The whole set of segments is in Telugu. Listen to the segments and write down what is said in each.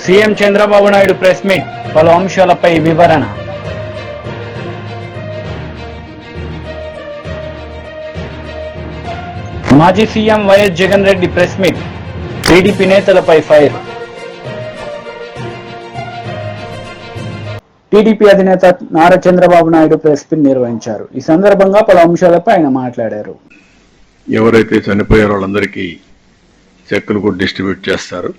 CM Chandrababu Naidu press meet, పలు అంశాలపై వివరణ. మాజీ CM YS Jagan Reddy press meet, TDP నేతలపై ఫైర్. టీడీపీ అధినేత నారా చంద్రబాబు నాయుడు ప్రెస్ మీట్ నిర్వహించారు. ఈ సందర్భంగా పలు అంశాలపై ఆయన మాట్లాడారు. ఎవరైతే చనిపోయారో వాళ్ళందరికీ చెక్కులు కూడా డిస్ట్రిబ్యూట్ చేస్తారు.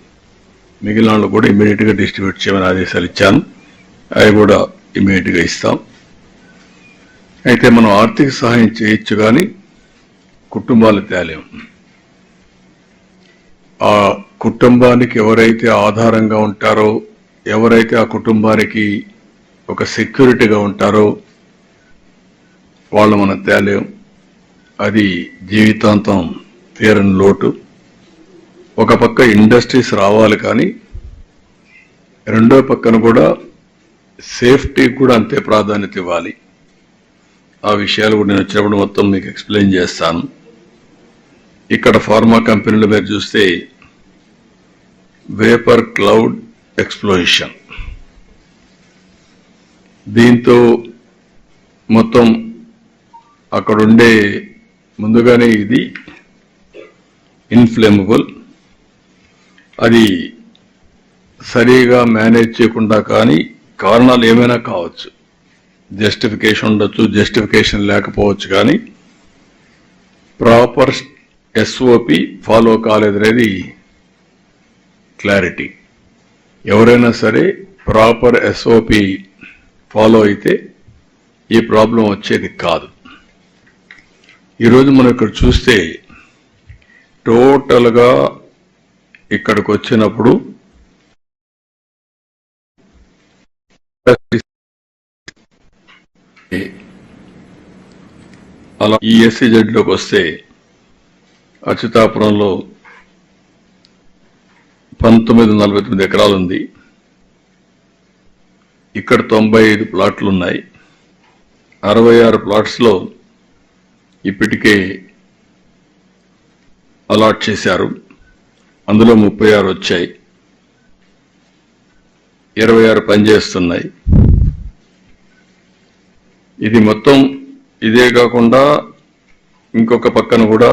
మిగిలిన వాళ్ళు కూడా ఇమీడియట్ గా డిస్ట్రిబ్యూట్ చేయమని ఆదేశాలు ఇచ్చాను. అవి కూడా ఇమీడియట్ గా ఇస్తాం. అయితే మనం ఆర్థిక సహాయం చేయొచ్చు కానీ కుటుంబాలు తేలేం. ఆ కుటుంబానికి ఎవరైతే ఆధారంగా ఉంటారో, ఎవరైతే ఆ కుటుంబానికి ఒక సెక్యూరిటీగా ఉంటారో వాళ్ళు మనం తేలేం. అది జీవితాంతం తీరని లోటు. ఒక పక్క ఇండస్ట్రీస్ రావాలి కానీ రెండో పక్కన కూడా సేఫ్టీ కూడా అంతే ప్రాధాన్యత ఇవ్వాలి. ఆ విషయాలు కూడా నేను వచ్చినప్పుడు మొత్తం మీకు ఎక్స్ప్లెయిన్ చేస్తాను. ఇక్కడ ఫార్మా కంపెనీలు మీరు చూస్తే వేపర్ క్లౌడ్ ఎక్స్ప్లోషన్, దీంతో మొత్తం అక్కడుండే ముందుగానే ఇది ఇన్ఫ్లేమబుల్, అది సరిగా మేనేజ్ చేయకుండా కానీ కారణాలు ఏమైనా కావచ్చు. జస్టిఫికేషన్ ఉండొచ్చు, జస్టిఫికేషన్ లేకపోవచ్చు, కానీ ప్రాపర్ ఎస్ఓపి ఫాలో కాలేదనేది క్లారిటీ. ఎవరైనా సరే ప్రాపర్ ఎస్ఓపి ఫాలో అయితే ఈ ప్రాబ్లం వచ్చేది కాదు. ఈరోజు మనం ఇక్కడ చూస్తే టోటల్గా ఇక్కడికి వచ్చినప్పుడు అలా ఈ ఎస్సీజెడ్లోకి వస్తే అచ్యుతాపురంలో 1949 ఎకరాలు ఉంది. ఇక్కడ 95 ప్లాట్లు ఉన్నాయి. 66 ప్లాట్స్ లో ఇప్పటికే అలాట్ చేశారు. అందులో 36 వచ్చాయి, 26 పనిచేస్తున్నాయి. ఇది మొత్తం ఇదే కాకుండా ఇంకొక పక్కన కూడా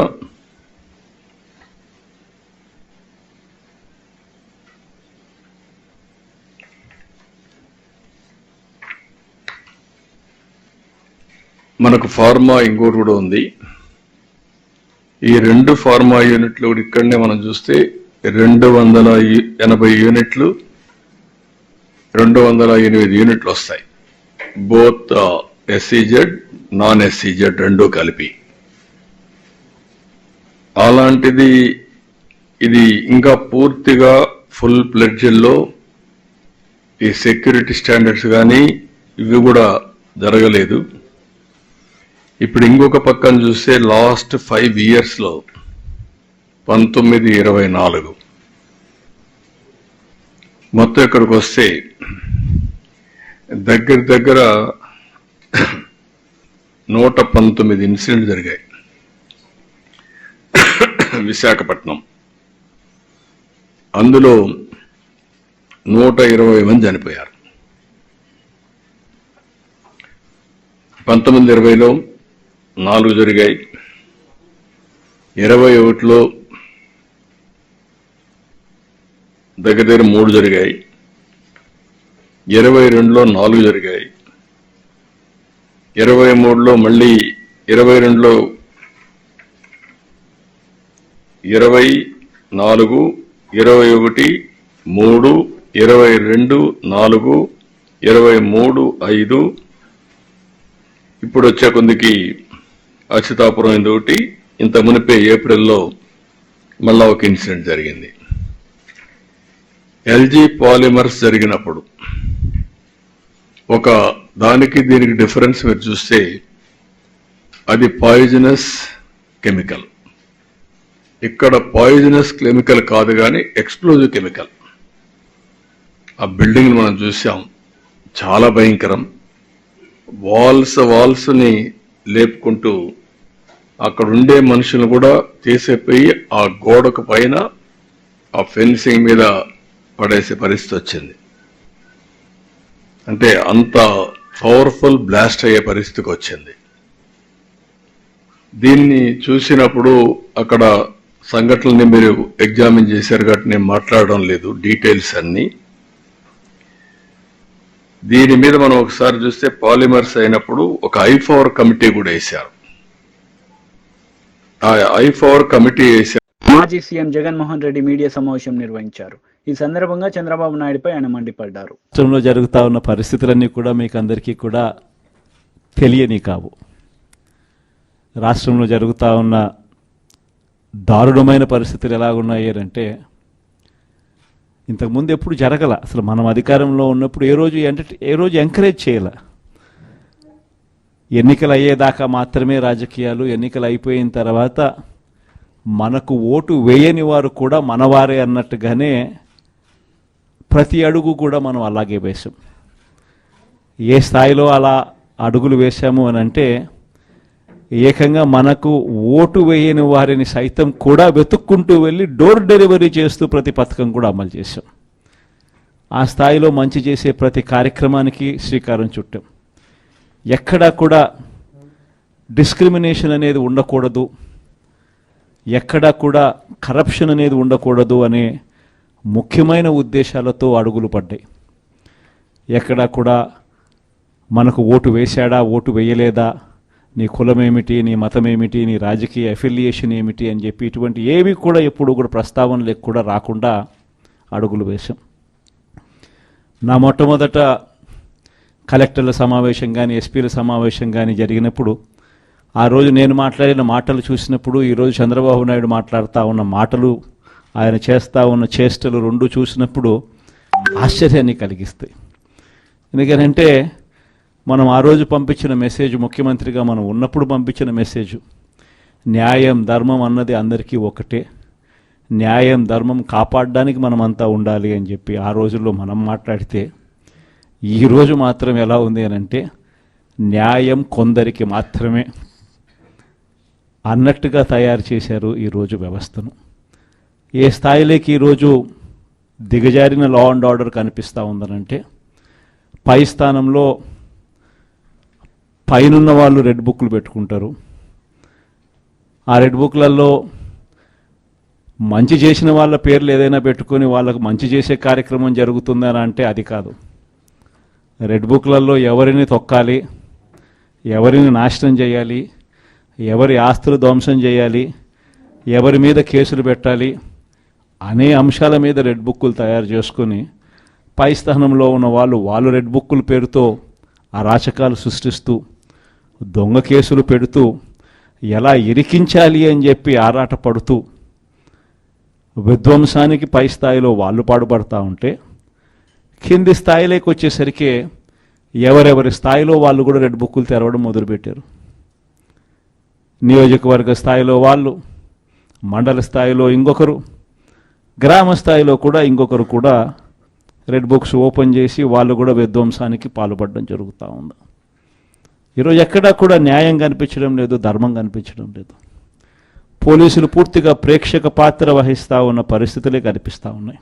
మనకు ఫార్మా ఇంకోటి కూడా ఉంది. ఈ 2 ఫార్మా యూనిట్లు ఇక్కడనే మనం చూస్తే 280 యూనిట్లు, 208 యూనిట్లు వస్తాయి. బోత్ ఎస్సీజెడ్, నాన్ ఎస్సీజెడ్ రెండు కలిపి. అలాంటిది ఇది ఇంకా పూర్తిగా ఫుల్ ప్లెడ్జ్లో ఈ సెక్యూరిటీ స్టాండర్డ్స్ కానీ ఇవి కూడా జరగలేదు. ఇప్పుడు ఇంకొక పక్కన చూస్తే లాస్ట్ 5 years లో 1924 మొత్తం ఇక్కడికి వస్తే దగ్గర 119 ఇన్సిడెంట్ జరిగాయి. విశాఖపట్నం అందులో 120 మంది చనిపోయారు. 1920లో 4 జరిగాయి, 21లో దగ్గర 3 జరిగాయి, 22లో 4 జరిగాయి, 23లో మళ్ళీ 22లో 20, 4, 21, 3, 22, 4, 23, 5. ఇప్పుడు వచ్చే కొందికి అచ్యుతాపురం ఇంకొకటి. ఇంత మునిపే ఏప్రిల్లో మళ్ళా ఒక ఇన్సిడెంట్ జరిగింది. ఎల్జీ పాలిమర్స్ జరిగినప్పుడు ఒక దానికి దీనికి డిఫరెన్స్ మీరు చూస్తే అది పాయిజనస్ కెమికల్. ఇక్కడ పాయిజనస్ కెమికల్ కాదు కానీ ఎక్స్ప్లోజివ్ కెమికల్. ఆ బిల్డింగ్ మనం చూసాం, చాలా భయంకరం. వాల్స్ ని లేపుకుంటూ అక్కడ ఉండే మనుషులు కూడా తీసేపోయి ఆ గోడకు పైన ఆ ఫెన్సింగ్ మీద పడేసే పరిస్థితి వచ్చింది. అంటే అంత పవర్ఫుల్ బ్లాస్ట్ అయ్యే పరిస్థితికి వచ్చింది. దీన్ని చూసినప్పుడు అక్కడ సంఘటనల్ని మీరు ఎగ్జామిన్ చేశారు కాబట్టి నేను మాట్లాడడం లేదు డీటెయిల్స్ అన్ని. దీని మీద మనం ఒకసారి చూస్తే పాలిమర్స్ అయినప్పుడు ఒక I4 కమిటీ కూడా వేశారు. ఆ I4 కమిటీ వేశారు. మాజీ సీఎం జగన్మోహన్ రెడ్డి మీడియా సమావేశం నిర్వహించారు. ఈ సందర్భంగా చంద్రబాబు నాయుడుపై ఆయన మండిపడ్డారు. రాష్ట్రంలో జరుగుతా ఉన్న పరిస్థితులన్నీ కూడా మీకు అందరికీ కూడా తెలియని కావు. రాష్ట్రంలో జరుగుతూ ఉన్న దారుణమైన పరిస్థితులు ఎలాగున్నాయి అంటే ఇంతకుముందు ఎప్పుడు జరగల. అసలు మనం అధికారంలో ఉన్నప్పుడు ఏ రోజు ఎంకరేజ్ చేయాల. ఎన్నికలు అయ్యేదాకా మాత్రమే రాజకీయాలు, ఎన్నికలు అయిపోయిన తర్వాత మనకు ఓటు వేయని వారు కూడా మనవారే అన్నట్టుగానే ప్రతి అడుగు కూడా మనం అలాగే వేశాం. ఏ స్థాయిలో అలా అడుగులు వేశాము అని అంటే ఏకంగా మనకు ఓటు వేయని వారిని సైతం కూడా వెతుక్కుంటూ వెళ్ళి డోర్ డెలివరీ చేస్తూ ప్రతి పథకం కూడా అమలు చేశాం. ఆ స్థాయిలో మంచి చేసే ప్రతి కార్యక్రమానికి శ్రీకారం చుట్టాం. ఎక్కడా కూడా డిస్క్రిమినేషన్ అనేది ఉండకూడదు, ఎక్కడా కూడా కరప్షన్ అనేది ఉండకూడదు అనే ముఖ్యమైన ఉద్దేశాలతో అడుగులు పడ్డాయి. ఎక్కడా కూడా మనకు ఓటు వేశాడా, ఓటు వేయలేదా, నీ కులం ఏమిటి, నీ మతం ఏమిటి, నీ రాజకీయ అఫిలియేషన్ ఏమిటి అని చెప్పి ఇటువంటి ఏవి కూడా ఎప్పుడు కూడా ప్రస్తావనలకు కూడా రాకుండా అడుగులు వేశాం. నా మొట్టమొదట కలెక్టర్ల సమావేశం కానీ ఎస్పీల సమావేశం కానీ జరిగినప్పుడు ఆ రోజు నేను మాట్లాడిన మాటలు చూసినప్పుడు ఈరోజు చంద్రబాబు నాయుడు మాట్లాడుతూ ఉన్న మాటలు, ఆయన చేస్తూ ఉన్న చేష్టలు రెండు చూసినప్పుడు ఆశ్చర్యాన్ని కలిగిస్తాయి. ఎందుకంటే మనం ఆ రోజు పంపించిన మెసేజ్, ముఖ్యమంత్రిగా మనం ఉన్నప్పుడు పంపించిన మెసేజ్, న్యాయం ధర్మం అన్నది అందరికీ ఒకటే, న్యాయం ధర్మం కాపాడడానికి మనమంతా ఉండాలి అని చెప్పి ఆ రోజుల్లో మనం మాట్లాడితే ఈరోజు మాత్రం ఎలా ఉంది అని అంటే న్యాయం కొందరికి మాత్రమే అన్నట్టుగా తయారు చేశారు ఈరోజు వ్యవస్థను. ఏ స్థాయిలోకి ఈరోజు దిగజారిన లా అండ్ ఆర్డర్ కనిపిస్తూ ఉందనంటే పై స్థానంలో పైనున్న వాళ్ళు రెడ్ బుక్లు పెట్టుకుంటారు. ఆ రెడ్ బుక్లలో మంచి చేసిన వాళ్ళ పేర్లు ఏదైనా పెట్టుకొని వాళ్ళకు మంచి చేసే కార్యక్రమం జరుగుతుందని అంటే అది కాదు. రెడ్ బుక్లలో ఎవరిని తొక్కాలి, ఎవరిని నాశనం చేయాలి, ఎవరి ఆస్తులు ధ్వంసం చేయాలి, ఎవరి మీద కేసులు పెట్టాలి అనే అంశాల మీద రెడ్ బుక్కులు తయారు చేసుకొని పై స్థానంలో ఉన్న వాళ్ళు రెడ్ బుక్కుల పేరుతో అరాచకాలు సృష్టిస్తూ దొంగ కేసులు పెడుతూ ఎలా ఇరికించాలి అని చెప్పి ఆరాట పడుతూ విధ్వంసానికి పై స్థాయిలో వాళ్ళు పాటుపడతా ఉంటే కింది స్థాయిలోకి వచ్చేసరికి ఎవరెవరి స్థాయిలో వాళ్ళు కూడా రెడ్ బుక్కులు తెరవడం మొదలుపెట్టారు. నియోజకవర్గ స్థాయిలో వాళ్ళు, మండల స్థాయిలో ఇంకొకరు, గ్రామ స్థాయిలో కూడా ఇంకొకరు కూడా రెడ్ బుక్స్ ఓపెన్ చేసి వాళ్ళు కూడా విధ్వంసానికి పాల్పడడం జరుగుతూ ఉంది. ఈరోజు ఎక్కడా కూడా న్యాయం కనిపించడం లేదు, ధర్మం కనిపించడం లేదు. పోలీసులు పూర్తిగా ప్రేక్షక పాత్ర వహిస్తూ ఉన్న పరిస్థితులే కనిపిస్తూ ఉన్నాయి.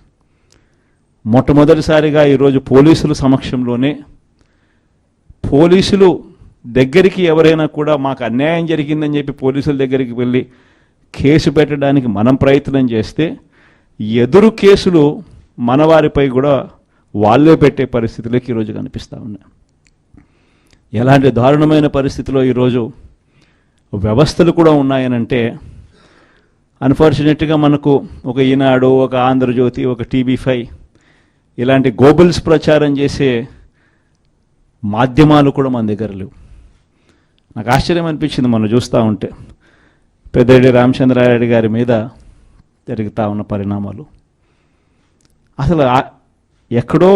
మొట్టమొదటిసారిగా ఈరోజు పోలీసుల సమక్షంలోనే పోలీసులు దగ్గరికి ఎవరైనా కూడా మాకు అన్యాయం జరిగిందని చెప్పి పోలీసుల దగ్గరికి వెళ్ళి కేసు పెట్టడానికి మనం ప్రయత్నం చేస్తే ఎదురు కేసులు మన వారిపై కూడా వాళ్ళే పెట్టే పరిస్థితులకి ఈరోజు కనిపిస్తూ ఉన్నాయి. ఎలాంటి దారుణమైన పరిస్థితిలో ఈరోజు వ్యవస్థలు కూడా ఉన్నాయనంటే అన్ఫార్చునేట్గా మనకు ఒక ఈనాడు, ఒక ఆంధ్రజ్యోతి, ఒక TV5 ఇలాంటి గోబుల్స్ ప్రచారం చేసే మాధ్యమాలు కూడా మన దగ్గర లేవు. నాకు ఆశ్చర్యం అనిపించింది మనం చూస్తూ ఉంటే పెద్దిరెడ్డి రామచంద్రారెడ్డి గారి మీద జరుగుతూ ఉన్న పరిణామాలు. అసలు ఎక్కడో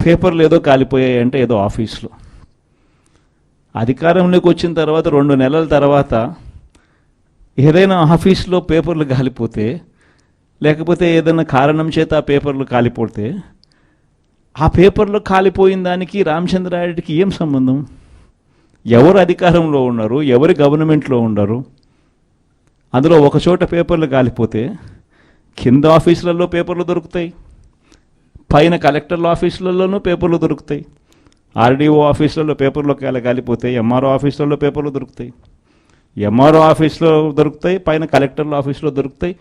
పేపర్లు ఏదో కాలిపోయాయి అంటే ఏదో ఆఫీస్లో, అధికారంలోకి వచ్చిన తర్వాత 2 నెలల తర్వాత ఏదైనా ఆఫీస్లో పేపర్లు కాలిపోతే లేకపోతే ఏదైనా కారణం చేత ఆ పేపర్లు కాలిపోతే ఆ పేపర్లు కాలిపోయిన దానికి రామచంద్రారెడ్డికి ఏం సంబంధం? ఎవరు అధికారంలో ఉన్నారు, ఎవరి గవర్నమెంట్లో ఉన్నారు? అందులో ఒక చోట పేపర్లు కాలిపోతే కింద ఆఫీసులలో పేపర్లు దొరుకుతాయి, పైన కలెక్టర్ల ఆఫీసులలోనూ పేపర్లు దొరుకుతాయి, ఆర్డీఓ ఆఫీసులలో పేపర్లో కాలిపోతాయి, ఎంఆర్ఓ ఆఫీసులలో పేపర్లు దొరుకుతాయి, ఎంఆర్ఓ ఆఫీస్లో దొరుకుతాయి, పైన కలెక్టర్ల ఆఫీసులో దొరుకుతాయి,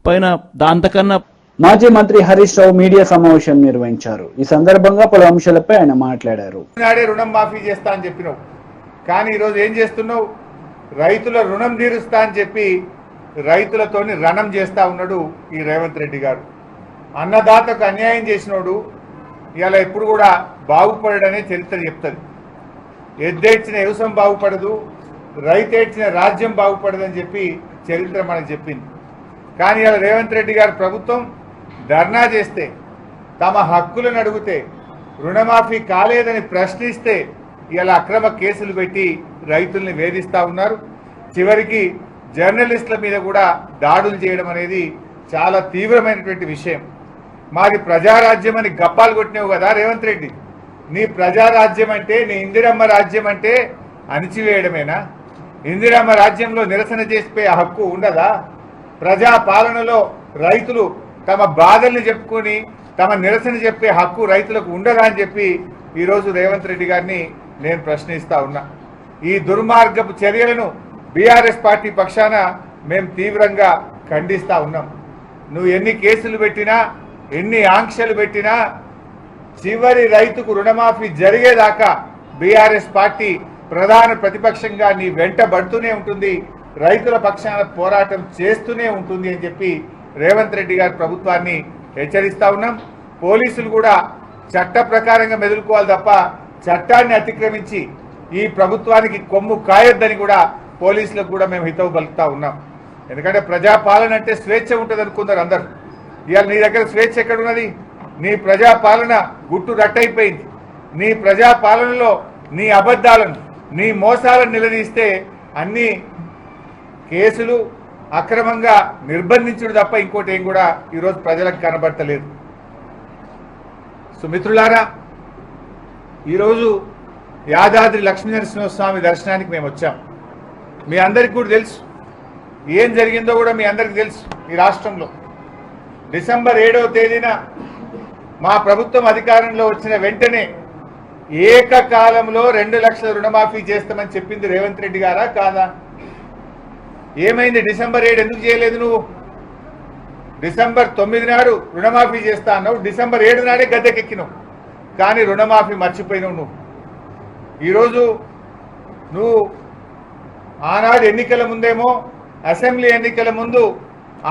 పైన దాంతకన్నా. మాజీ మంత్రి హరీష్ రావు మీడియా సమావేశం నిర్వహించారు. ఈ సందర్భంగా పలు అంశాలపై ఆయన మాట్లాడారు. నాడే రుణం మాఫీ చేస్తా అని చెప్పినావు, కానీ ఈరోజు ఏం చేస్తున్నావు? రైతుల రుణం తీరుస్తా అని చెప్పి రైతులతోని రణం చేస్తా ఉన్నాడు ఈ రేవంత్ రెడ్డి గారు. అన్నదాతకు అన్యాయం చేసినోడు ఇలా ఎప్పుడు కూడా బాగుపడడనే చరిత్ర చెప్తుంది. ఎద్దేడ్చిన వ్యవసాయం బాగుపడదు, రైతు ఏడ్చిన రాజ్యం బాగుపడదని చెప్పి చరిత్ర మనకు చెప్పింది. కానీ ఇలా రేవంత్ రెడ్డి గారు ప్రభుత్వం ధర్నా చేస్తే, తమ హక్కులను అడిగితే, రుణమాఫీ కాలేదని ప్రశ్నిస్తే ఇలా అక్రమ కేసులు పెట్టి రైతుల్ని వేధిస్తూ ఉన్నారు. చివరికి జర్నలిస్టుల మీద కూడా దాడులు చేయడం అనేది చాలా తీవ్రమైనటువంటి విషయం. మాది ప్రజారాజ్యం అని గప్పాలు కొట్టినావు కదా రేవంత్ రెడ్డి. నీ ప్రజారాజ్యం అంటే, నీ ఇందిరమ్మ రాజ్యం అంటే అణిచివేయడమేనా? ఇందిరమ్మ రాజ్యంలో నిరసన చేసిపోయే హక్కు ఉండదా? ప్రజా పాలనలో రైతులు తమ బాధల్ని చెప్పుకొని తమ నిరసన చెప్పే హక్కు రైతులకు ఉండదా అని చెప్పి ఈరోజు రేవంత్ రెడ్డి గారిని నేను ప్రశ్నిస్తా ఉన్నా. ఈ దుర్మార్గపు చర్యలను బీఆర్ఎస్ పార్టీ పక్షాన మేము తీవ్రంగా ఖండిస్తా ఉన్నాం. నువ్వు ఎన్ని కేసులు పెట్టినా, ఎన్ని ఆంక్షలు పెట్టినా, చివరి రైతుకు రుణమాఫీ జరిగేదాకా బీఆర్ఎస్ పార్టీ ప్రధాన ప్రతిపక్షంగా నీ వెంట పడుతూనే ఉంటుంది, రైతుల పక్షాన పోరాటం చేస్తూనే ఉంటుంది అని చెప్పి రేవంత్ రెడ్డి గారి ప్రభుత్వాన్ని హెచ్చరిస్తా ఉన్నాం. పోలీసులు కూడా చట్ట ప్రకారంగా మెదులుకోవాలి తప్ప చట్టాన్ని అతిక్రమించి ఈ ప్రభుత్వానికి కొమ్ము కాయొద్దని కూడా పోలీసులకు కూడా మేము హితవు పలుకుతా ఉన్నాం. ఎందుకంటే ప్రజాపాలన అంటే స్వేచ్ఛ ఉంటుంది అనుకున్నారు అందరు. ఇవాళ నీ దగ్గర స్వేచ్ఛ ఎక్కడున్నది? నీ ప్రజాపాలన గుట్టు రట్టయిపోయింది. నీ ప్రజాపాలనలో నీ అబద్ధాలను, నీ మోసాలను నిలదీస్తే అన్ని కేసులు అక్రమంగా నిర్బంధించుడు తప్ప ఇంకోటి ఏం కూడా ఈరోజు ప్రజలకు కనబడతలేదు. సో మిత్రులారా, ఈరోజు యాదాద్రి లక్ష్మీనరసింహస్వామి దర్శనానికి మేము వచ్చాం. మీ అందరికీ కూడా తెలుసు ఏం జరిగిందో కూడా మీ అందరికీ తెలుసు. ఈ రాష్ట్రంలో డిసెంబర్ 7వ తేదీన మా ప్రభుత్వం అధికారంలో వచ్చిన వెంటనే ఏకకాలంలో 2 లక్షల రుణమాఫీ చేస్తామని చెప్పింది రేవంత్ రెడ్డి గారా కాదా? ఏమైంది? డిసెంబర్ 7 ఎందుకు చేయలేదు నువ్వు? డిసెంబర్ 9 నాడు రుణమాఫీ చేస్తా అన్నావు, డిసెంబర్ 7 నాడే గద్దెకెక్కినావు, కానీ రుణమాఫీ మర్చిపోయినావు నువ్వు. ఈరోజు నువ్వు ఆనాడు ఎన్నికల ముందేమో, అసెంబ్లీ ఎన్నికల ముందు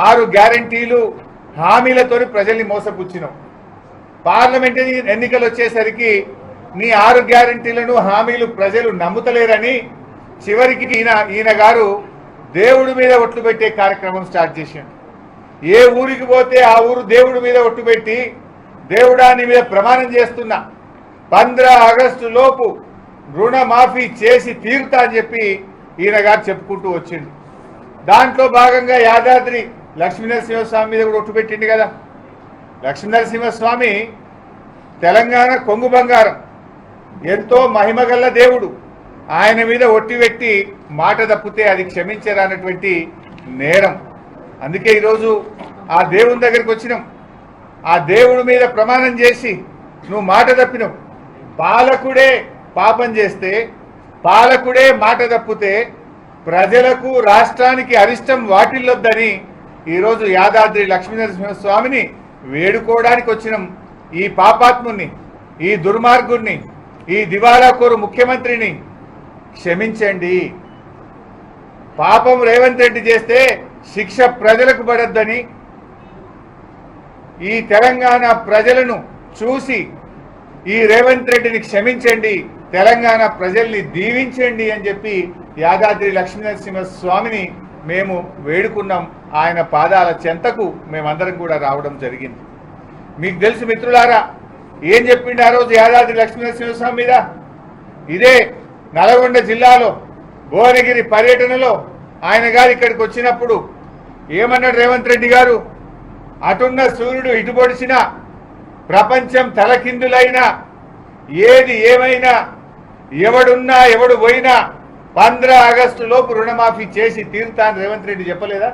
6 గ్యారంటీలు హామీలతో ప్రజల్ని మోసపుచ్చినావు. పార్లమెంట్ ఎన్నికలు వచ్చేసరికి నీ 6 గ్యారంటీలను హామీలు ప్రజలు నమ్ముతలేరని చివరికి ఈయన గారు దేవుడి మీద ఒట్లు పెట్టే కార్యక్రమం స్టార్ట్ చేశాడు. ఏ ఊరికి పోతే ఆ ఊరు దేవుడి మీద ఒట్టు పెట్టి, దేవుడా నీ మీద ప్రమాణం చేస్తున్నా 15 ఆగస్టు లోపు రుణమాఫీ చేసి తీరుతా అని చెప్పి ఈయన గారు చెప్పుకుంటూ వచ్చిండు. దాంట్లో భాగంగా యాదాద్రి లక్ష్మీనరసింహస్వామి మీద కూడా ఒట్టు పెట్టిండు కదా. లక్ష్మీనరసింహస్వామి తెలంగాణ కొంగు బంగారం, ఎంతో మహిమగల్ల దేవుడు. ఆయన మీద ఒట్టి పెట్టి మాట తప్పితే అది క్షమించరానటువంటి నేరం. అందుకే ఈరోజు ఆ దేవుని దగ్గరికి వచ్చినాం. ఆ దేవుడి మీద ప్రమాణం చేసి నువ్వు మాట తప్పినావు. పాలకుడే పాపం చేస్తే, పాలకుడే మాట తప్పితే ప్రజలకు, రాష్ట్రానికి అరిష్టం వాటిల్లొద్దని ఈరోజు యాదాద్రి లక్ష్మీనరసింహస్వామిని వేడుకోవడానికి వచ్చినాం. ఈ పాపాత్ముని, ఈ దుర్మార్గుణ్ణి, ఈ దివాలాకోరు ముఖ్యమంత్రిని క్షమించండి. పాపం రేవంత్ రెడ్డి చేస్తే శిక్ష ప్రజలకు పడొద్దని, ఈ తెలంగాణ ప్రజలను చూసి ఈ రేవంత్ రెడ్డిని క్షమించండి, తెలంగాణ ప్రజల్ని దీవించండి అని చెప్పి యాదాద్రి లక్ష్మీనరసింహస్వామిని మేము వేడుకున్నాం. ఆయన పాదాల చెంతకు మేమందరం కూడా రావడం జరిగింది. మీకు తెలుసు మిత్రులారా, ఏం చెప్పిండు ఆ రోజు యాదాద్రి లక్ష్మీనరసింహస్వామి మీద? ఇదే నల్గొండ జిల్లాలో భువనగిరి పర్యటనలో ఆయన గారు ఇక్కడికి వచ్చినప్పుడు ఏమన్నాడు రేవంత్ రెడ్డి గారు? అటున్న సూర్యుడు ఇటు పొడిచినా, ప్రపంచం తలకిందులైనా, ఏది ఏమైనా, ఎవడున్నా ఎవడు పోయినా 15 ఆగస్టు లోపు రుణమాఫీ చేసి తీరుతా అని రేవంత్ రెడ్డి చెప్పలేదా?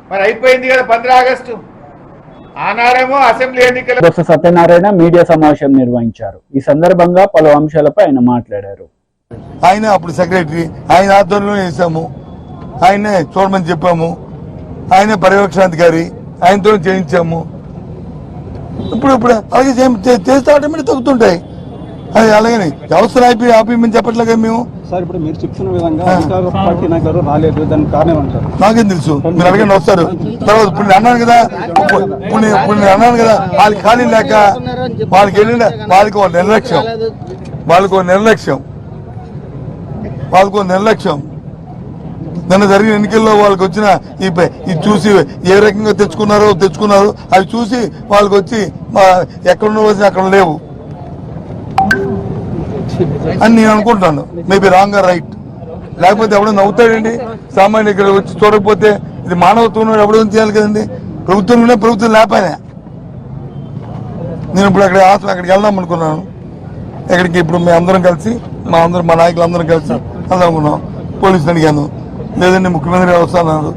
మరి అయిపోయింది కదా 15 ఆగస్టు. ఆనాడేమో అసెంబ్లీ ఎన్నికల బొత్స సత్యనారాయణ మీడియా సమావేశం నిర్వహించారు. ఈ సందర్భంగా పలు అంశాలపై ఆయన మాట్లాడారు. ఆయన అప్పుడు సెక్రటరీ, ఆయన ఆధ్వర్యంలో వేసాము, ఆయనే చూడమని చెప్పాము, ఆయనే పర్యవేక్షణాధికారి, ఆయనతో చేయించాము. ఇప్పుడు అలాగే చేస్తే ఆటోమేటిక్ తగ్గుతుంటాయి. అది అలాగని వ్యవస్థను ఆపేయమని చెప్పట్లేగా మేము. సార్ ఇప్పుడు మీరు చెప్తున్న విధంగా అధికార పార్టీ నాయకులు రాలేదు, దానికి కారణం అంటారు. నాకేం తెలుసు, మీరు అడగండి వస్తారు. తర్వాత ఇప్పుడు నేను అన్నాను కదా, ఇప్పుడు నేను అన్నాను కదా, వాళ్ళకి ఖాళీ లేక వాళ్ళకి వెళ్ళిన వాళ్ళకి ఒక నిర్లక్ష్యం నిన్న జరిగిన ఎన్నికల్లో వాళ్ళకి వచ్చిన ఈ చూసి ఏ రకంగా తెచ్చుకున్నారు అవి చూసి వాళ్ళకి వచ్చి ఎక్కడున్న వచ్చినా అక్కడ లేవు అని నేను అనుకుంటాను. Maybe wrong or right. లేకపోతే ఎవడో నవ్వుతాడండి సామాన్య ఇక్కడ వచ్చి చూడకపోతే. ఇది మానవత్వం ఎవడో చేయాలి కదండి. ప్రభుత్వం లేకపోయినా నేను ఇప్పుడు అక్కడికి వెళ్దాం అనుకున్నాను. ఎక్కడికి ఇప్పుడు మేము అందరం కలిసి మా నాయకులు అందరం కలిసి వెళ్దాం అనుకున్నాం. పోలీసులు అడిగాను, లేదండి ముఖ్యమంత్రి వస్తున్నారు,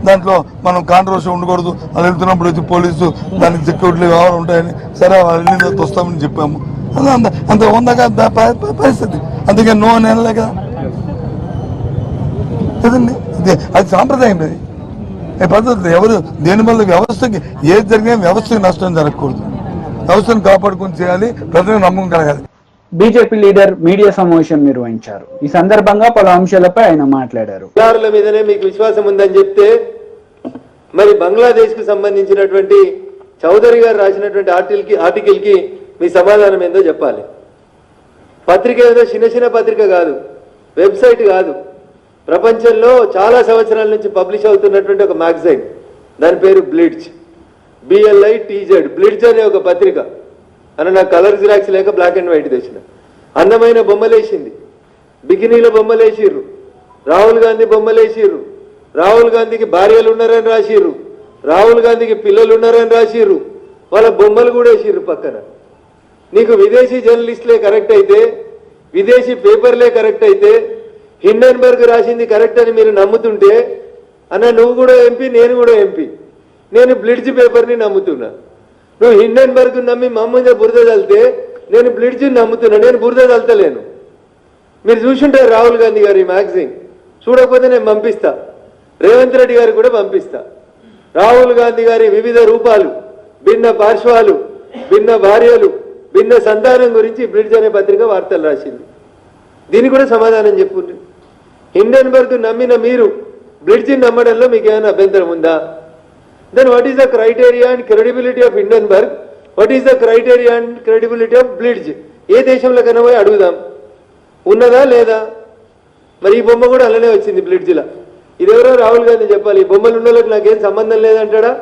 దాంట్లో మనం కాంట్రవర్సీ ఉండకూడదు, అది వెళ్తున్నప్పుడు వచ్చి పోలీసు దానికి సెక్యూరిటీ వ్యవహారం ఉంటాయని, సరే వెళ్ళిన వస్తామని చెప్పాము. అంత ఉందాక పరిస్థితి. అందుకే నో అని అనలే కదండి. అది సాంప్రదాయం. అది పద్ధతి. ఎవరు దేనివల్ల వ్యవస్థకి ఏది జరిగినా వ్యవస్థకి నష్టం జరగకూడదు. వ్యవస్థను కాపాడుకుని చేయాలి, ప్రజలకు నమ్మకం కలగాలి. బీజేపీ లీడర్ మీడియా సమావేశం నిర్వహించారు. ఈ సందర్భంగా పలు అంశాలపై ఆయన మాట్లాడారు. బంగ్లాదేశ్ మీదనే మీకు విశ్వాసం ఉందని చెప్తే మరి బంగ్లాదేశ్ కు సంబంధించినటువంటి చౌదరి గారు రాసినటువంటి ఆర్టికల్ కి మీ సమాధానం ఏందో చెప్పాలి. పత్రిక ఏదో చిన్న పత్రిక కాదు, వెబ్సైట్ కాదు, ప్రపంచంలో చాలా సంవత్సరాల నుంచి పబ్లిష్ అవుతున్నటువంటి ఒక మ్యాగజైన్. దాని పేరు బ్లిడ్జ్, BLITZ. బ్లిడ్జ్ అనే ఒక పత్రిక. అని నాకు కలర్ జిరాక్స్ లేక బ్లాక్ అండ్ వైట్ తెచ్చిన. అందమైన బొమ్మలేసింది, బికినీల బొమ్మలేసిర్రు, రాహుల్ గాంధీ బొమ్మలేసిర్రు, రాహుల్ గాంధీకి భార్యలు ఉన్నారని రాసిర్రు, రాహుల్ గాంధీకి పిల్లలు ఉన్నారని రాసిర్రు, వాళ్ళ బొమ్మలు కూడా వేసిర్రు పక్కన. నీకు విదేశీ జర్నలిస్టులే కరెక్ట్ అయితే, విదేశీ పేపర్లే కరెక్ట్ అయితే, హిండెన్బర్గ్ రాసింది కరెక్ట్ అని మీరు నమ్ముతుంటే, అన్న నువ్వు కూడా ఎంపీ, నేను కూడా ఎంపీ, నేను బ్లిడ్జ్ పేపర్ని నమ్ముతున్నా. నువ్వు హిండెన్బర్గ్ నమ్మి మమ్మల్ని బురద చల్లితే నేను బ్లిడ్జ్ని నమ్ముతున్నా, నేను బురద చల్లలేను. మీరు చూసుంటారు రాహుల్ గాంధీ గారి మ్యాగజైన్, చూడకపోతే నేను పంపిస్తా, రేవంత్ రెడ్డి గారికి కూడా పంపిస్తా. రాహుల్ గాంధీ గారి వివిధ రూపాలు, భిన్న పార్శ్వాలు, భిన్న భార్యలు, భిన్న సంతానం గురించి బ్లిడ్జ్ అనే పత్రిక వార్తలు రాసింది. దీనికి కూడా సమాధానం చెప్పుండ్రి. హిండెన్బర్గ్ నమ్మిన మీరు బ్లిడ్జ్ని నమ్మడంలో మీకు ఏమైనా అభ్యంతరం ఉందా? Then what is the criteria and credibility of Hindenburg? What is the criteria and credibility of Blitz? ఏ దేశంలో కన్నా పోయి అడుగుదాం, ఉన్నదా లేదా? మరి ఈ బొమ్మ కూడా అలానే వచ్చింది బ్లిడ్జ్లా. ఇదెవరో రాహుల్ గాంధీ చెప్పాలి. ఈ బొమ్మలు ఉన్న వాళ్ళకి నాకేం సంబంధం లేదంటాడా,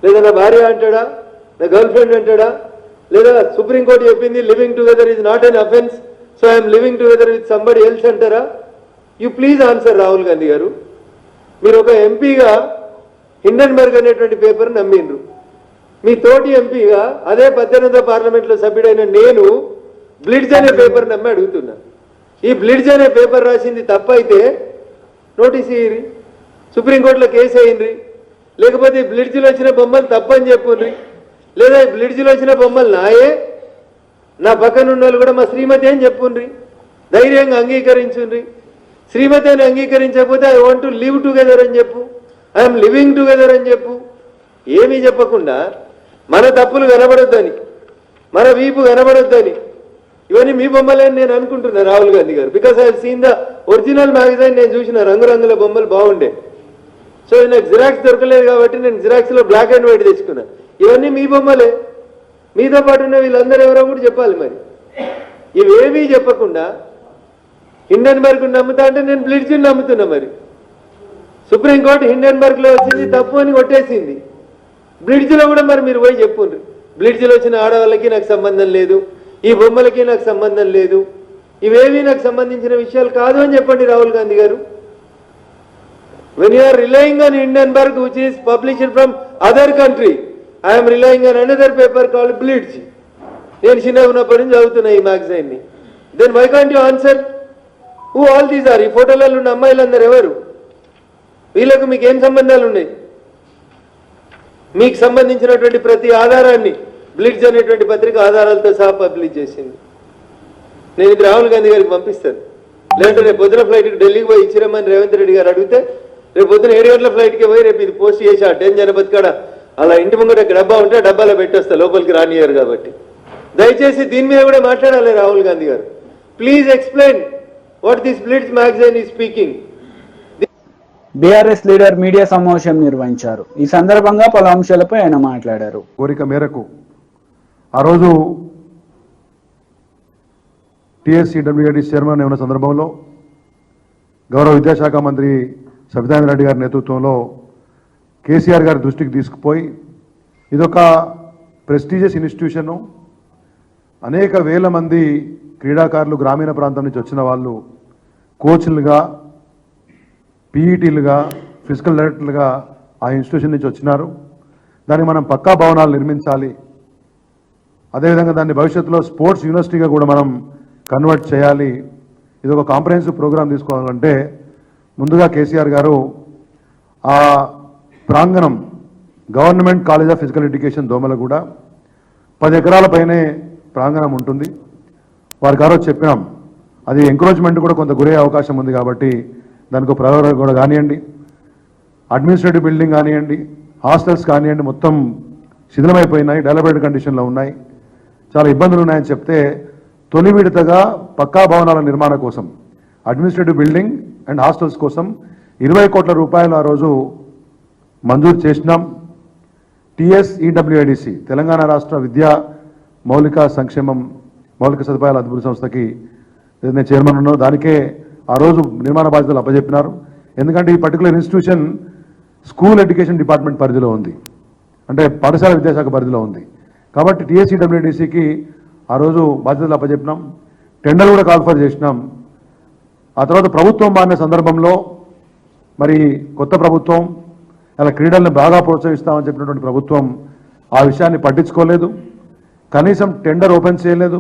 లేదా నా భార్య అంటాడా, నా గర్ల్ ఫ్రెండ్ అంటాడా, లేదా సుప్రీంకోర్టు చెప్పింది living together is not an offence, so I'm living together with somebody else అంటారా? You please answer Rahul Gandhi గారు. మీరు ఒక ఎంపీగా హిండెన్బర్గ్ అనేటువంటి పేపర్ నమ్మిండ్రు. మీ తోటి ఎంపీగా అదే 18వ పార్లమెంట్లో సభ్యుడైన నేను బ్లిడ్జ్ అనే పేపర్ నమ్మి అడుగుతున్నా. ఈ బ్లిడ్జ్ అనే పేపర్ రాసింది తప్పైతే నోటీస్ ఇయ్యి, సుప్రీంకోర్టులో కేసు అయ్యిండ్రి. లేకపోతే ఈ బ్లిడ్జ్లో వచ్చిన బొమ్మలు తప్పని చెప్పుండ్రి, లేదా ఈ బ్లిడ్జ్లో వచ్చిన బొమ్మలు నాయే, నా పక్కన ఉన్న వాళ్ళు కూడా మా శ్రీమతి అని చెప్పుండ్రి, ధైర్యంగా అంగీకరించుండ్రి. శ్రీమతి అని అంగీకరించకపోతే I want to live together అని చెప్పు, ఐఎమ్ లివింగ్ టుగెదర్ అని చెప్పు. ఏమీ చెప్పకుండా మన తప్పులు కనబడొద్దని, మన వీపు కనబడొద్దని, ఇవన్నీ మీ బొమ్మలేని నేను అనుకుంటున్నా రాహుల్ గాంధీ గారు. Because I seen the original magazine. నేను చూసిన రంగురంగుల బొమ్మలు బాగుండే. సో నాకు జిరాక్స్ దొరకలేదు కాబట్టి నేను జిరాక్స్లో బ్లాక్ అండ్ వైట్ తెచ్చుకున్నా. ఇవన్నీ మీ బొమ్మలే. మీతో పాటు ఉన్న వీళ్ళందరూ ఎవరో కూడా చెప్పాలి. మరి ఇవేమీ చెప్పకుండా హిండెన్బర్గ్ నమ్ముతా అంటే నేను బ్లిడ్జ్ని నమ్ముతున్నా. మరి సుప్రీంకోర్టు హిండెన్బర్గ్లో వచ్చింది తప్పు అని కొట్టేసింది. బ్లిడ్జ్లో కూడా మరి మీరు పోయి చెప్పుండ్రు, బ్లిడ్జ్లో వచ్చిన ఆడవాళ్ళకి నాకు సంబంధం లేదు, ఈ బొమ్మలకి నాకు సంబంధం లేదు, ఇవేమీ నాకు సంబంధించిన విషయాలు కాదు అని చెప్పండి రాహుల్ గాంధీ గారు. When you are relying on Hindenburg which is published from other country, I'm relying on another paper called Blitz. నేను చిన్నగా ఉన్నప్పటి నుంచి చదువుతున్నా ఈ మ్యాగజైన్ని. Then why can't you answer who all these are? ఈ ఫోటోలలో ఉన్న అమ్మాయిలందరూ ఎవరు? వీళ్ళకు మీకు ఏం సంబంధాలు ఉన్నాయి? మీకు సంబంధించినటువంటి ప్రతి ఆధారాన్ని బ్లిట్జ్ అనేటువంటి పత్రిక ఆధారాలతో సహా పబ్లిష్ చేసింది. నేను ఇది రాహుల్ గాంధీ గారికి పంపిస్తాను. లేదంటే రేపు పొద్దున ఫ్లైట్కి ఢిల్లీకి పోయి ఇచ్చిరమ్మని రేవంత్ రెడ్డి గారు అడిగితే రేపు పొద్దున 7 గంటల ఫ్లైట్కి పోయి రేపు ఇది పోస్ట్ చేసి ఆ 10 జనపతి కాడ అలా ఇంటి ముంగట డబ్బా ఉంటే డబ్బాలో పెట్టేస్తా, లోపలికి రానియరు కాబట్టి. దయచేసి దీని మీద కూడా మాట్లాడాలి రాహుల్ గాంధీ గారు. Please explain what this blitz magazine is speaking. BRS leader media సమావేశం నిర్వహించారు. ఈ సందర్భంగా పలు అంశాలపై ఆయన మాట్లాడారు. కోరిక మేరకు ఆ రోజు టీఎస్సీడబ్ల్యూఐడి చైర్మన్ ఉన్న సందర్భంలో గౌరవ విద్యాశాఖ మంత్రి సబితాంద్ర రెడ్డి గారి నేతృత్వంలో కేసీఆర్ గారి దృష్టికి తీసుకుపోయి ఇదొక ప్రెస్టీజియస్ ఇన్స్టిట్యూషను, అనేక వేల మంది క్రీడాకారులు గ్రామీణ ప్రాంతం నుంచి వచ్చిన వాళ్ళు కోచ్లుగా, పీఈటీలుగా, ఫిజికల్ డైరెక్టర్లుగా ఆ ఇన్స్టిట్యూషన్ నుంచి వచ్చినారు. దానికి మనం పక్కా భవనాలు నిర్మించాలి. అదేవిధంగా దాన్ని భవిష్యత్తులో స్పోర్ట్స్ యూనివర్సిటీగా కూడా మనం కన్వర్ట్ చేయాలి. ఇది ఒక కాంప్రహెన్సివ్ ప్రోగ్రాం తీసుకోవాలంటే ముందుగా కేసీఆర్ గారు ఆ ప్రాంగణం government college of physical education Domalguda 10 ఎకరాల పైనే ప్రాంగణం ఉంటుంది. వారికి ఆ రోజు చెప్పినాం, అది ఎంకరేజ్మెంట్ కూడా కొంత గురయ్యే అవకాశం ఉంది కాబట్టి దానికి ప్రయోజనం కూడా కానివ్వండి, అడ్మినిస్ట్రేటివ్ బిల్డింగ్ కానివ్వండి, హాస్టల్స్ కానివ్వండి, మొత్తం శిథిలమైపోయినాయి, డెవలప్డ్ కండిషన్లో ఉన్నాయి, చాలా ఇబ్బందులు ఉన్నాయని చెప్తే తొలి విడతగా పక్కా భవనాల నిర్మాణం కోసం అడ్మినిస్ట్రేటివ్ బిల్డింగ్ అండ్ హాస్టల్స్ కోసం 20 కోట్ల రూపాయలు ఆ రోజు మంజూరు చేసినాం. టీఎస్ఈడబ్ల్యూఐడిసి తెలంగాణ రాష్ట్ర విద్యా మౌలిక సదుపాయాల అభివృద్ధి సంస్థకి నేను చైర్మన్ ఉన్నాను. దానికే ఆ రోజు నిర్మాణ బాధ్యతలు అప్పచెప్పినారు. ఎందుకంటే ఈ particular institution school education department పరిధిలో ఉంది, అంటే పాఠశాల విద్యాశాఖ పరిధిలో ఉంది. కాబట్టి టీఎస్సీడబ్ల్యూఐడిసికి ఆ రోజు బాధ్యతలు అప్పచెప్పినాం. టెండర్ కూడా కాల్ఫర్ చేసినాం. ఆ తర్వాత ప్రభుత్వం మారిన సందర్భంలో మరి కొత్త ప్రభుత్వం అలా క్రీడలను బాగా ప్రోత్సహిస్తామని చెప్పినటువంటి ప్రభుత్వం ఆ విషయాన్ని పట్టించుకోలేదు. కనీసం టెండర్ ఓపెన్ చేయలేదు.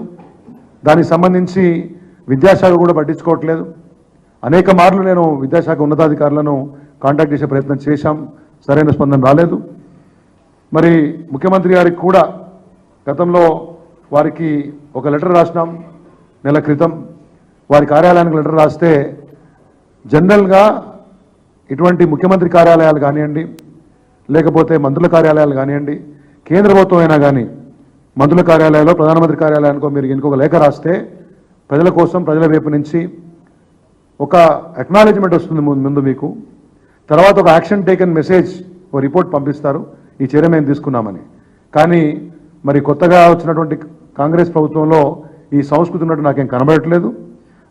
దానికి సంబంధించి విద్యాశాఖ కూడా పట్టించుకోవట్లేదు. అనేక మార్లు నేను విద్యాశాఖ ఉన్నతాధికారులను కాంటాక్ట్ చేసే ప్రయత్నం చేశాం, సరైన స్పందన రాలేదు. మరి ముఖ్యమంత్రి గారికి కూడా గతంలో వారికి ఒక లెటర్ రాసినాం నెల క్రితం. వారి కార్యాలయానికి లెటర్ రాస్తే జనరల్గా ఇటువంటి ముఖ్యమంత్రి కార్యాలయాలు కానివ్వండి, లేకపోతే మంత్రుల కార్యాలయాలు కానివ్వండి, కేంద్ర ప్రభుత్వం అయినా కానీ మంత్రుల కార్యాలయాల్లో ప్రధానమంత్రి కార్యాలయానికో మీరు ఇంకొక లేఖ రాస్తే ప్రజల కోసం, ప్రజల వైపు నుంచి ఒక అక్నాలెడ్జ్మెంట్ వస్తుంది ముందు మీకు, తర్వాత ఒక యాక్షన్ టేకన్ మెసేజ్, ఓ రిపోర్ట్ పంపిస్తారు ఈ చర్య మేము తీసుకున్నామని. కానీ మరి కొత్తగా వచ్చినటువంటి కాంగ్రెస్ ప్రభుత్వంలో ఈ సంస్కృతి ఉన్నట్టు నాకేం కనబడట్లేదు.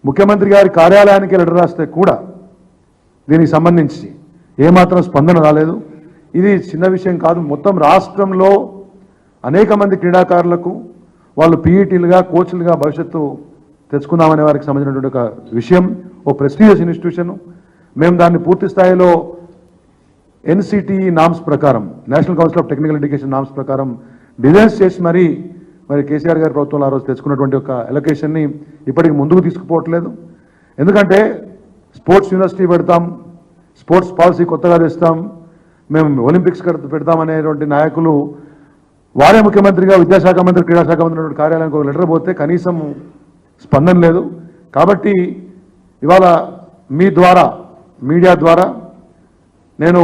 ముఖ్యమంత్రి గారి కార్యాలయానికి లెటర్ రాస్తే కూడా దీనికి సంబంధించి ఏమాత్రం స్పందన రాలేదు. ఇది చిన్న విషయం కాదు. మొత్తం రాష్ట్రంలో అనేక మంది క్రీడాకారులకు వాళ్ళు పీఈటీలుగా, కోచ్లుగా భవిష్యత్తు తెచ్చుకుందామనే వారికి సంబంధించినటువంటి ఒక విషయం, ఓ ప్రెస్టీజియస్ ఇన్స్టిట్యూషన్. మేము దాన్ని పూర్తి స్థాయిలో ఎన్సిటిఈ నామ్స్ ప్రకారం, national council of technical education norms ప్రకారం డిజైన్స్ చేసి మరి కేసీఆర్ గారి ప్రభుత్వంలో ఆ రోజు తెచ్చుకున్నటువంటి ఒక ఎలొకేషన్ని ఇప్పటికి ముందుకు తీసుకుపోవట్లేదు. ఎందుకంటే స్పోర్ట్స్ యూనివర్సిటీ పెడతాం, స్పోర్ట్స్ పాలసీ కొత్తగా తెస్తాం, మేము ఒలింపిక్స్ పెడతామనేటువంటి నాయకులు వారే ముఖ్యమంత్రిగా, విద్యాశాఖ మంత్రి, క్రీడాశాఖ మంత్రి కార్యాలయానికి ఒక లెటర్ పోతే కనీసం స్పందన లేదు. కాబట్టి ఇవాళ మీ ద్వారా, మీడియా ద్వారా నేను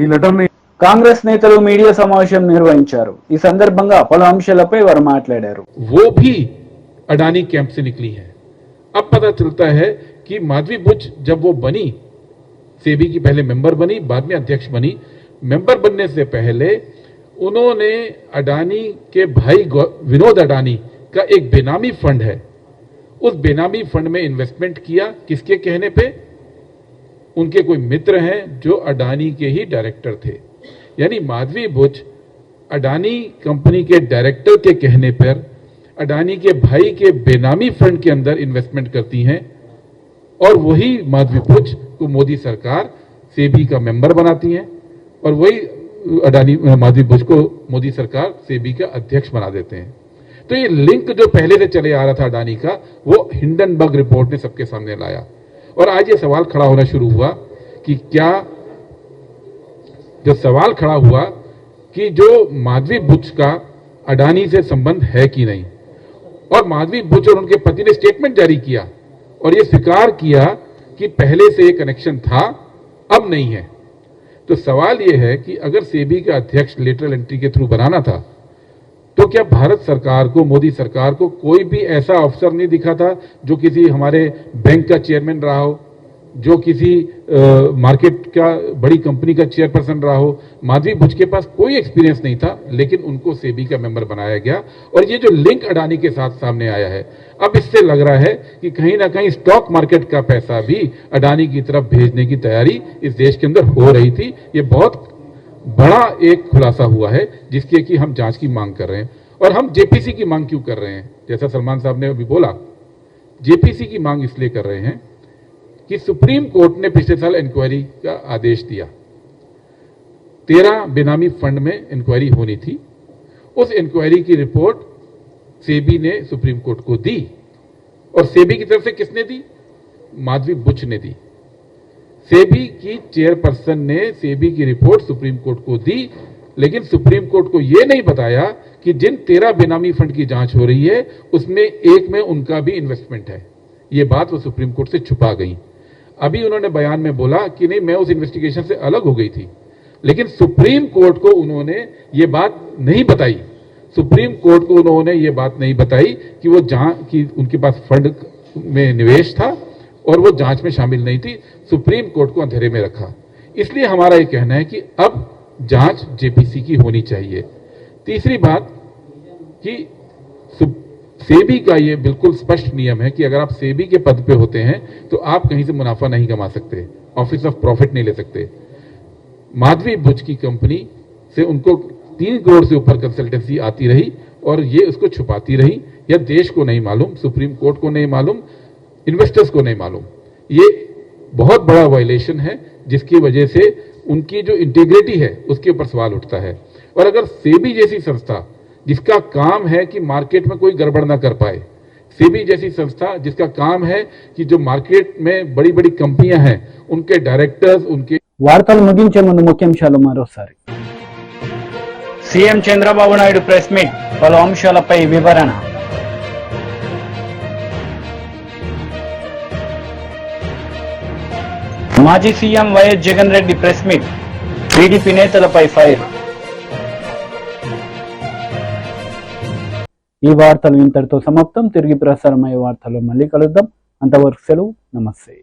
ఈ లెటర్ని. కాంగ్రెస్ నేతలు మీడియా సమావేశం నిర్వహించారు. ఈ సందర్భంగా పలు అంశాలపై వారు మాట్లాడారు. वो भी अडानी कैंप से निकली है. अब पता चलता है कि माधवी बुच जब वो बनी, सेबी की पहले मेंबर बनी, बाद में अध्यक्ष बनी. मेंबर बनने से पहले उन्होंने अडानी के भाई विनोद अडानी का एक बेनामी फंड है, उस बेनामी फंड में इन्वेस्टमेंट किया. किसके कहने पे? उनके कोई मित्र हैं जो अडानी के ही डायरेक्टर थे. यानी माधवी बुच अडानी कंपनी के डायरेक्टर के कहने पर अडानी के भाई के बेनामी फंड के अंदर इन्वेस्टमेंट करती हैं, और वही माधवी बुच को मोदी सरकार सेबी का मेंबर बनाती हैं, और वही अडानी माधवी बुच को मोदी सरकार सेबी का अध्यक्ष बना देते हैं. तो ये लिंक जो पहले से चले आ रहा था अडानी का, वो हिंडनबर्ग रिपोर्ट ने सबके सामने लाया. और आज ये सवाल खड़ा होना शुरू हुआ कि क्या, जो सवाल खड़ा हुआ कि जो माधवी बुच का अडानी से संबंध है कि नहीं, और माधवी बुच और उनके पति ने स्टेटमेंट जारी किया और ये स्वीकार किया कि पहले से ये कनेक्शन था, अब नहीं है। तो सवाल ये है कि अगर सेबी का अध्यक्ष लेटरल एंट्री के थ्रू बनाना था, तो क्या भारत सरकार को, मोदी सरकार को कोई भी ऐसा अफसर नहीं दिखा था जो किसी हमारे बैंक का चेयरमैन रहा हो, जो किसी मार्केट का बड़ी कंपनी का चेयरपर्सन रहा हो? माधवी बुच के पास कोई एक्सपीरियंस नहीं था, लेकिन उनको सेबी का मेंबर बनाया गया। और ये जो लिंक अडानी के साथ सामने आया है, अब इससे लग रहा है कि कहीं ना कहीं स्टॉक मार्केट का पैसा भी अडानी की तरफ भेजने की तैयारी इस देश के अंदर हो रही थी। ये बहुत बड़ा एक खुलासा हुआ है जिसके कि हम जांच की मांग कर रहे हैं। और हम जेपीसी की मांग क्यों कर रहे हैं? जैसा सलमान साहब ने अभी बोला, जेपीसी की मांग इसलिए कर रहे हैं कि सुप्रीम कोर्ट ने पिछले साल इंक्वायरी का आदेश दिया। 13 बेनामी फंड में इंक्वायरी होनी थी। उस इंक्वायरी की रिपोर्ट सेबी ने सुप्रीम कोर्ट को दी, और सेबी की तरफ से किसने दी? माधवी बुच ने दी। सेबी की चेयरपर्सन ने सेबी की रिपोर्ट सुप्रीम कोर्ट को दी, लेकिन सुप्रीम कोर्ट को यह नहीं बताया कि जिन 13 बेनामी फंड की जांच हो रही है उसमें एक में उनका भी इन्वेस्टमेंट है। यह बात वो सुप्रीम कोर्ट से छुपा गई। अभी उन्होंने बयान में बोला कि नहीं, मैं उस इन्वेस्टिगेशन से अलग हो गई थी, लेकिन सुप्रीम कोर्ट को उन्होंने ये बात नहीं बताई। सुप्रीम कोर्ट को उन्होंने ये बात नहीं बताई कि वो कि उनके पास फंड में निवेश था और वो जांच में शामिल नहीं थी। सुप्रीम कोर्ट को अंधेरे में रखा। इसलिए हमारा ये कहना है कि अब जांच जेपीसी की होनी चाहिए। तीसरी बात कि सेबी का ये बिल्कुल स्पष्ट नियम है कि अगर आप सेबी के पद पे होते हैं तो आप कहीं से मुनाफा नहीं कमा सकते, ऑफिस ऑफ प्रॉफिट नहीं ले सकते। माधवी बुच की कंपनी से उनको 3 करोड़ से ऊपर कंसल्टेंसी आती रही और ये उसको छुपाती रही। यह देश को नहीं मालूम, सुप्रीम कोर्ट को नहीं मालूम, इन्वेस्टर्स को नहीं मालूम। ये बहुत बड़ा वायलेशन है जिसकी वजह से उनकी जो इंटीग्रिटी है उसके ऊपर सवाल उठता है। और अगर सेबी जैसी संस्था जिसका काम है कि मार्केट में कोई गड़बड़ ना कर पाए, सेबी जैसी संस्था जिसका काम है कि जो मार्केट में बड़ी बड़ी कंपनियां हैं उनके डायरेक्टर्स, उनके వార్తలు ముగించే ముందు ముఖ్యాంశాలు మరోసారి. CM Chandrababu Naidu press meet, పలు అంశాలపై వివరణ. మాజీ CM YS Jagan Reddy press meet, TDP నేతలపై ఫైర్. ఈ వార్తలు ఇంతటితో సమాప్తం. తిరిగి ప్రసారమయ్యే వార్తల్లో మళ్ళీ కలుద్దాం. అంతవరకు సెలవు. నమస్తే.